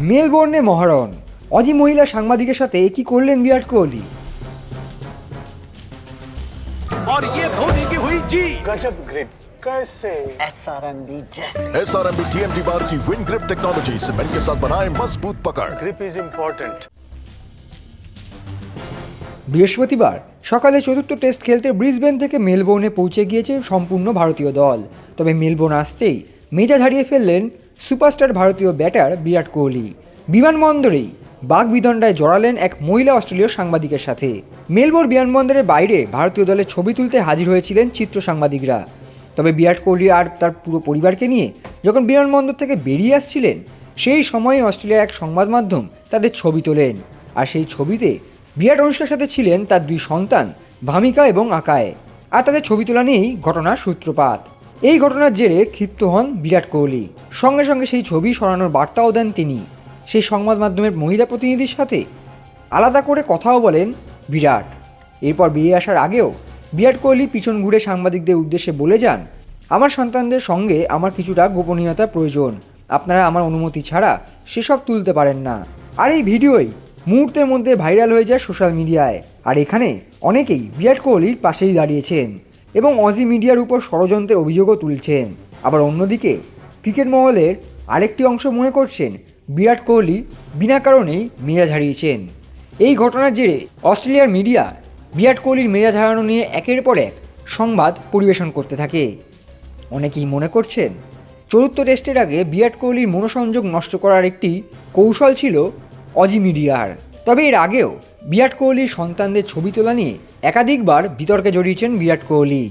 মেলবোর্নে মহারণ, Aussie মহিলা সাংবাদিকের সাথে কি করলেন বিরাট কোহলি। और ये धोनी की हुई जी। गजब ग्रिप कैसे SRMB जैसे SRMB TMT बार की विंग ग्रिप टेक्नोलॉजी सीमेंट के साथ बनाए मजबूत पकड़। Grip is important. বৃহস্পতিবার সকালে চতুর্থ টেস্ট খেলতে ব্রিসবেন থেকে মেলবোর্নে পৌঁছে গিয়েছে সম্পূর্ণ ভারতীয় দল। তবে মেলবোর্ন আসতেই মেজাজ হারিয়ে ফেললেন সুপারস্টার ভারতীয় ব্যাটার বিরাট কোহলি। বিমানবন্দরেই বাগবিতণ্ডায় জড়ালেন এক মহিলা অস্ট্রেলীয় সাংবাদিকের সাথে। মেলবোর্ন বিমানবন্দরের বাইরে ভারতীয় দলের ছবি তুলতে হাজির হয়েছিলেন চিত্র সাংবাদিকরা। তবে বিরাট কোহলি আর তার পুরো পরিবারকে নিয়ে যখন বিমানবন্দর থেকে বেরিয়ে আসছিলেন, সেই সময়ে অস্ট্রেলিয়ার এক সংবাদ মাধ্যম তাদের ছবি তোলেন। আর সেই ছবিতে বিরাট অনুষ্কার সাথে ছিলেন তার দুই সন্তান ভামিকা এবং আকায়। আর তাদের ছবি তোলা নিয়েই ঘটনার সূত্রপাত। এই ঘটনার জেরে ক্ষিপ্ত হন বিরাট কোহলি। সঙ্গে সঙ্গে সেই ছবি সরানোর বার্তাও দেন তিনি। সেই সংবাদ মাধ্যমের মহিলা প্রতিনিধির সাথে আলাদা করে কথাও বলেন বিরাট। এরপর বেরিয়ে আসার আগেও বিরাট কোহলি পিছন ঘুরে সাংবাদিকদের উদ্দেশ্যে বলে যান, আমার সন্তানদের সঙ্গে আমার কিছুটা গোপনীয়তার প্রয়োজন, আপনারা আমার অনুমতি ছাড়া সেসব তুলতে পারেন না। আর এই ভিডিওই মুহূর্তের মধ্যে ভাইরাল হয়ে যায় সোশ্যাল মিডিয়ায়। আর এখানে অনেকেই বিরাট কোহলির পাশেই দাঁড়িয়েছেন এবং অজি মিডিয়ার উপর ষড়যন্ত্রের অভিযোগও তুলছেন। আবার অন্যদিকে ক্রিকেট মহলের আরেকটি অংশ মনে করছেন বিরাট কোহলি বিনা কারণেই মেজাজ হারিয়েছেন। এই ঘটনার জেরে অস্ট্রেলিয়ার মিডিয়া বিরাট কোহলির মেজাজ হারানো নিয়ে একের পর এক সংবাদ পরিবেশন করতে থাকে। অনেকেই মনে করছেন চতুর্থ টেস্টের আগে বিরাট কোহলির মনোসংযোগ নষ্ট করার একটি কৌশল ছিল অজি মিডিয়ার। তবে এর আগেও বিরাট কোহলির সন্তানদের ছবি তোলা নিয়ে একাধিকবার বিতর্কে জড়িয়েছেন বিরাট কোহলি।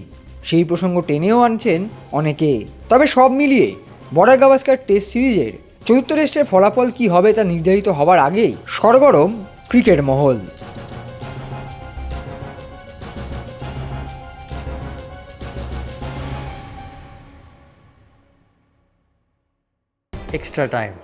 সেই প্রসঙ্গ টেনেও আনছেন অনেকে। তবে সব মিলিয়ে বর্ডার গাভাস্কার টেস্ট সিরিজের চতুর্থ টেস্টের ফলাফল কী হবে তা নির্ধারিত হবার আগেই সরগরম ক্রিকেট মহল। extra time.